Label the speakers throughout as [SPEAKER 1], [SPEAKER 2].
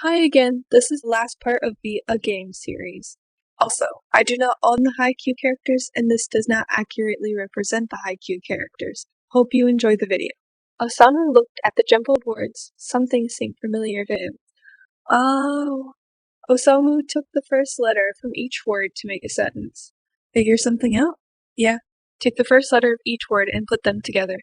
[SPEAKER 1] Hi again, this is the last part of the A Game series. Also, I do not own the Haikyuu characters, and this does not accurately represent the Haikyuu characters. Hope you enjoy the video. Osamu looked at the jumbled words. Something seemed familiar to him. Oh. Osamu took the first letter from each word to make a sentence. Figure something out? Yeah. Take the first letter of each word and put them together.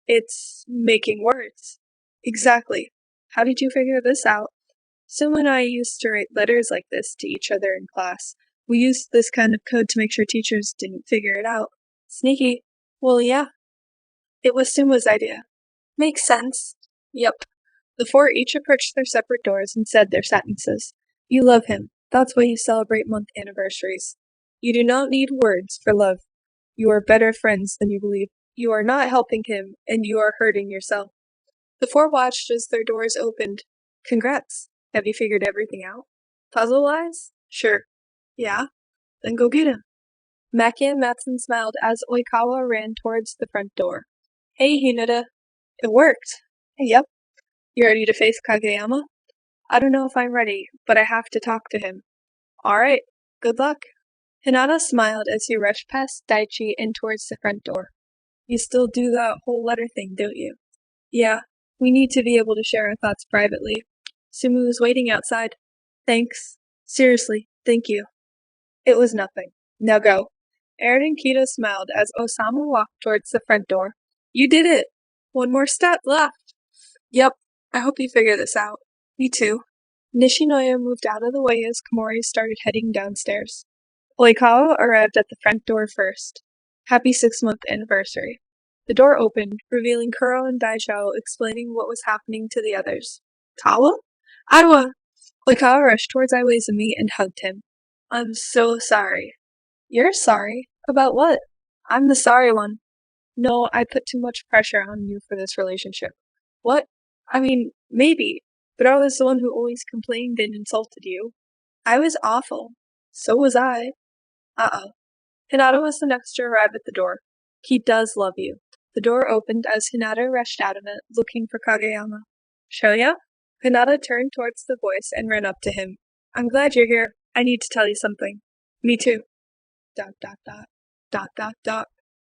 [SPEAKER 1] It's making words. Exactly. How did you figure this out? Sue and I used to write letters like this to each other in class. We used this kind of code to make sure teachers didn't figure it out. Sneaky. Well, yeah. It was Suma's idea. Makes sense. Yep. The four each approached their separate doors and said their sentences. You love him. That's why you celebrate month anniversaries. You do not need words for love. You are better friends than you believe. You are not helping him, and you are hurting yourself. The four watched as their doors opened. Congrats. Have you figured everything out? Puzzle-wise? Sure. Yeah? Then go get him. Maki and Matsun smiled as Oikawa ran towards the front door. Hey, Hinata. It worked. Yep. You ready to face Kageyama? I don't know if I'm ready, but I have to talk to him. Alright. Good luck. Hinata smiled as he rushed past Daichi and towards the front door. You still do that whole letter thing, don't you? Yeah. We need to be able to share our thoughts privately. Sumu is waiting outside. Thanks. Seriously, thank you. It was nothing. Now go. Aaron and Kita smiled as Osamu walked towards the front door. You did it! One more step left. Yep. I hope you figure this out. Me too. Nishinoya moved out of the way as Komori started heading downstairs. Oikawa arrived at the front door first. Happy 6-month anniversary. The door opened, revealing Kuro and Daisho explaining what was happening to the others. Kawa? Iwa! Oikawa rushed towards Iwaizumi and hugged him. I'm so sorry. You're sorry? About what? I'm the sorry one. No, I put too much pressure on you for this relationship. What? I mean, maybe, but I was the one who always complained and insulted you. I was awful. So was I. Uh-oh. Hinata was the next to arrive at the door. He does love you. The door opened as Hinata rushed out of it, looking for Kageyama. Shoya? Hinata turned towards the voice and ran up to him. I'm glad you're here. I need to tell you something. Me too. ...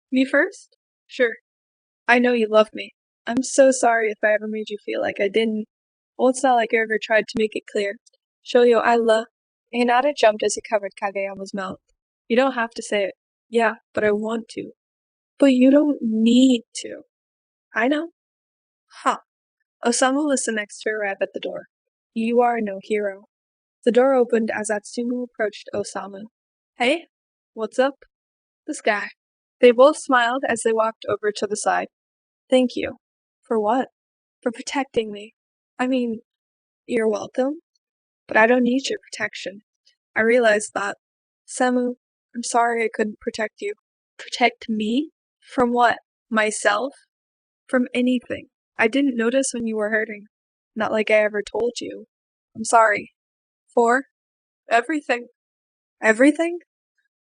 [SPEAKER 1] Me first? Sure. I know you love me. I'm so sorry if I ever made you feel like I didn't. Well, it's not like I ever tried to make it clear. Shoyo, I love... Hinata jumped as he covered Kageyama's mouth. You don't have to say it. Yeah, but I want to. But you don't need to. I know. Huh. Osamu was the next to arrive at the door. You are no hero. The door opened as Atsumu approached Osamu. Hey, what's up? This guy. They both smiled as they walked over to the side. Thank you. For what? For protecting me. I mean, you're welcome, but I don't need your protection. I realized that. Samu, I'm sorry I couldn't protect you. Protect me? From what? Myself? From anything. I didn't notice when you were hurting. Not like I ever told you. I'm sorry. For? Everything. Everything?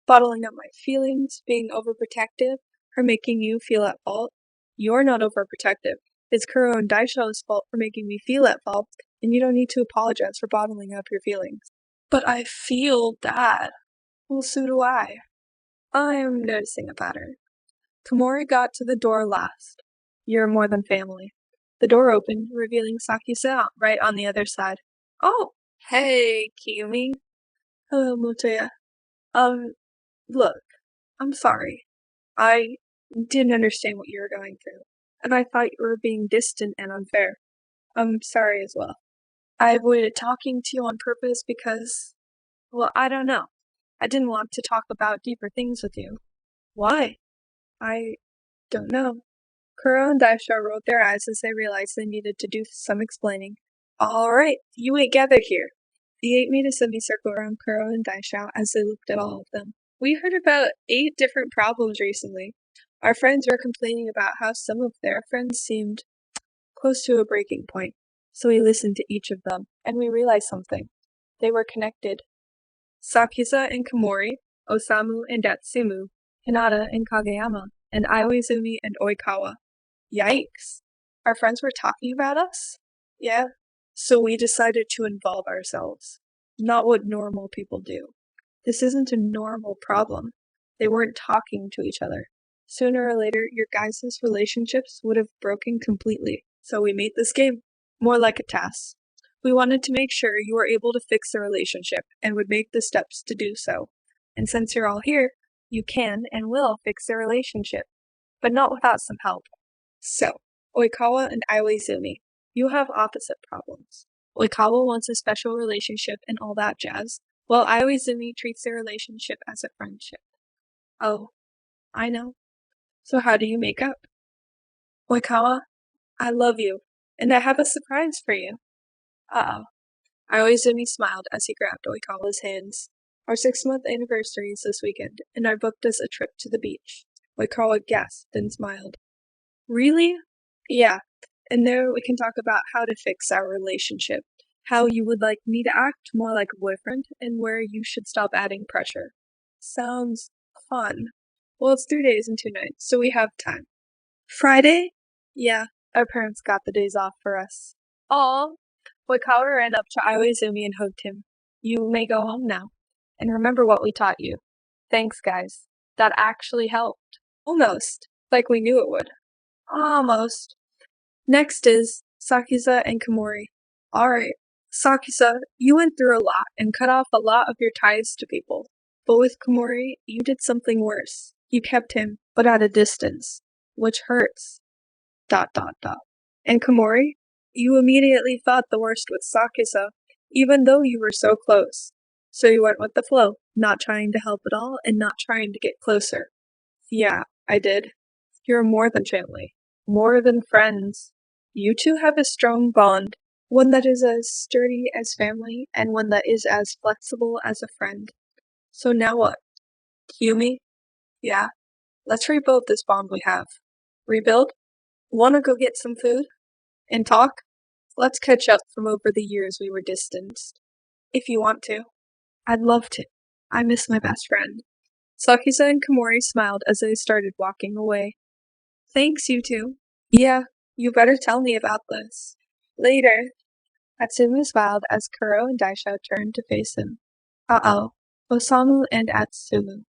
[SPEAKER 1] Bottling up my feelings, being overprotective, or making you feel at fault. You're not overprotective. It's Kuro and Daisho's fault for making me feel at fault, and you don't need to apologize for bottling up your feelings. But I feel bad. Well, so do I. I'm noticing a pattern. Komori got to the door last. You're more than family. The door opened, revealing Saki-san right on the other side. Oh, hey, Kiyumi. Hello, Motoya. Look, I'm sorry. I didn't understand what you were going through, and I thought you were being distant and unfair. I'm sorry as well. I avoided talking to you on purpose because, well, I don't know. I didn't want to talk about deeper things with you. Why? I don't know. Kuro and Daisho rolled their eyes as they realized they needed to do some explaining. Alright, you ain't gathered here. The 8 made a semicircle around Kuro and Daisho as they looked at all of them. We heard about 8 different problems recently. Our friends were complaining about how some of their friends seemed close to a breaking point. So we listened to each of them, and we realized something. They were connected. Sakusa and Komori, Osamu and Atsumu, Hinata and Kageyama, and Iwaizumi and Oikawa. Yikes. Our friends were talking about us? Yeah, So we decided to involve ourselves. Not what normal people do. This isn't a normal problem. They weren't talking to each other. Sooner or later, your guys' relationships would have broken completely. So we made this game. More like a task. We wanted to make sure you were able to fix the relationship and would make the steps to do so. And since you're all here, you can and will fix the relationship, but not without some help. So, Oikawa and Iwaizumi, you have opposite problems. Oikawa wants a special relationship and all that jazz, while Iwaizumi treats their relationship as a friendship. Oh, I know. So how do you make up? Oikawa, I love you, and I have a surprise for you. Uh-oh. Iwaizumi smiled as he grabbed Oikawa's hands. Our 6-month anniversary is this weekend, and I booked us a trip to the beach. Oikawa gasped and smiled. Really? Yeah. And there we can talk about how to fix our relationship, how you would like me to act more like a boyfriend, and where you should stop adding pressure. Sounds fun. Well, it's 3 days and 2 nights, so we have time. Friday? Yeah, our parents got the days off for us. Aw. Wakawa ran up to Iwaizumi and hugged him. You may go home now. And remember what we taught you. Thanks, guys. That actually helped. Almost. Like we knew it would. Almost. Next is Sakusa and Komori. Alright, Sakusa, you went through a lot and cut off a lot of your ties to people. But with Komori, you did something worse. You kept him, but at a distance. Which hurts. ... And Komori, you immediately thought the worst with Sakusa, even though you were so close. So you went with the flow, not trying to help at all and not trying to get closer. Yeah, I did. You're more than family. More than friends. You two have a strong bond, one that is as sturdy as family, and one that is as flexible as a friend. So now what? Yumi? Yeah, let's rebuild this bond we have. Rebuild? Wanna go get some food? And talk? Let's catch up from over the years we were distanced. If you want to. I'd love to. I miss my best friend. Sakusa and Komori smiled as they started walking away. Thanks, you two. Yeah, you better tell me about this. Later. Atsumu smiled as Kuro and Daisho turned to face him. Uh-oh. Osamu and Atsumu.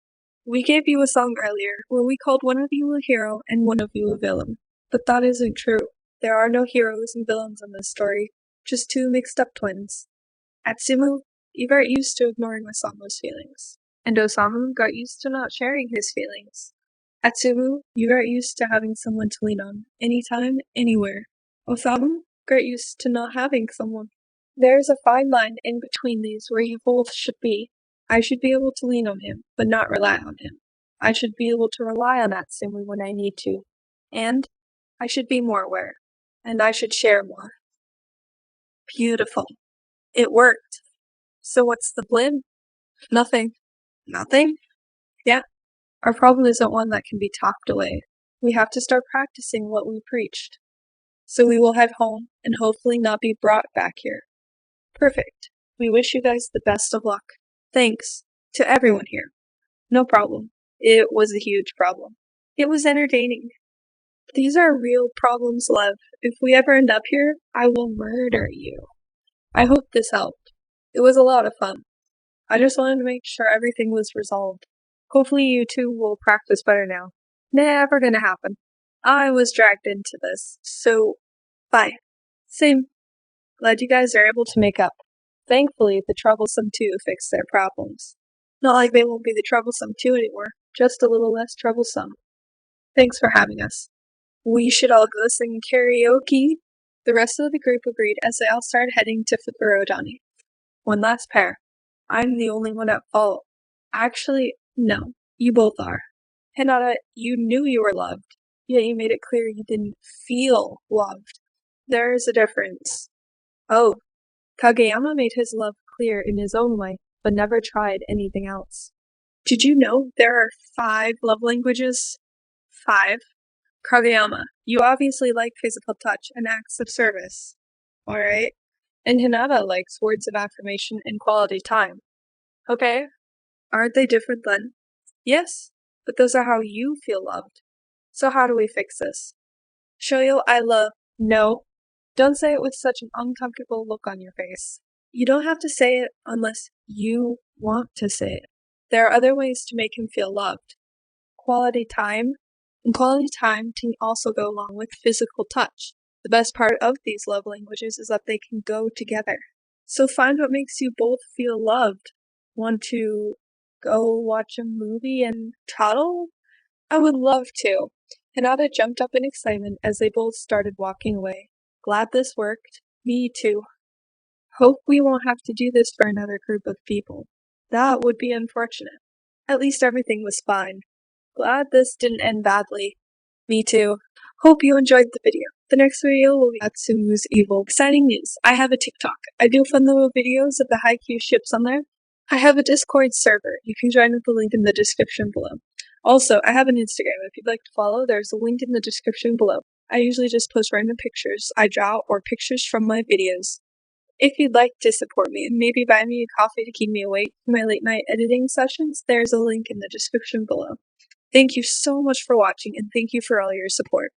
[SPEAKER 1] We gave you a song earlier where we called one of you a hero and one of you a villain. But that isn't true. There are no heroes and villains in this story, just two mixed-up twins. Atsumu, you got used to ignoring Osamu's feelings. And Osamu got used to not sharing his feelings. Atsumu, you got used to having someone to lean on, anytime, anywhere. Osamu got used to not having someone. There's a fine line in between these where you both should be. I should be able to lean on him, but not rely on him. I should be able to rely on Atsumu when I need to. And I should be more aware. And I should share more. Beautiful. It worked. So what's the blame? Nothing. Nothing? Yeah. Our problem isn't one that can be talked away. We have to start practicing what we preached. So we will head home and hopefully not be brought back here. Perfect. We wish you guys the best of luck. Thanks to everyone here. No problem. It was a huge problem. It was entertaining. These are real problems, Lev. If we ever end up here, I will murder you. I hope this helped. It was a lot of fun. I just wanted to make sure everything was resolved. Hopefully you two will practice better now. Never gonna happen. I was dragged into this, so bye. Same. Glad you guys are able to make up. Thankfully, the troublesome two fixed their problems. Not like they won't be the troublesome two anymore, just a little less troublesome. Thanks for having us. We should all go sing karaoke. The rest of the group agreed as they all started heading to Fukurodani. One last pair. I'm the only one at fault. Actually, no, you both are. Hinata, you knew you were loved, yet you made it clear you didn't feel loved. There is a difference. Oh, Kageyama made his love clear in his own way, but never tried anything else. Did you know there are 5 love languages? 5? Kageyama, you obviously like physical touch and acts of service. Alright. And Hinata likes words of affirmation and quality time. Okay. Aren't they different then? Yes, but those are how you feel loved. So how do we fix this? Show you I love. No. Don't say it with such an uncomfortable look on your face. You don't have to say it unless you want to say it. There are other ways to make him feel loved. Quality time. And quality time can also go along with physical touch. The best part of these love languages is that they can go together. So find what makes you both feel loved. Want to go watch a movie and cuddle? I would love to. Hinata jumped up in excitement as they both started walking away. Glad this worked. Me too. Hope we won't have to do this for another group of people. That would be unfortunate. At least everything was fine. Glad this didn't end badly. Me too. Hope you enjoyed the video. The next video will be Atsu's Evil. Exciting news. I have a TikTok. I do fun little videos of the Haikyuu ships on there. I have a Discord server. You can join with the link in the description below. Also, I have an Instagram. If you'd like to follow, there's a link in the description below. I usually just post random pictures I draw or pictures from my videos. If you'd like to support me and maybe buy me a coffee to keep me awake for my late night editing sessions, there's a link in the description below. Thank you so much for watching and thank you for all your support.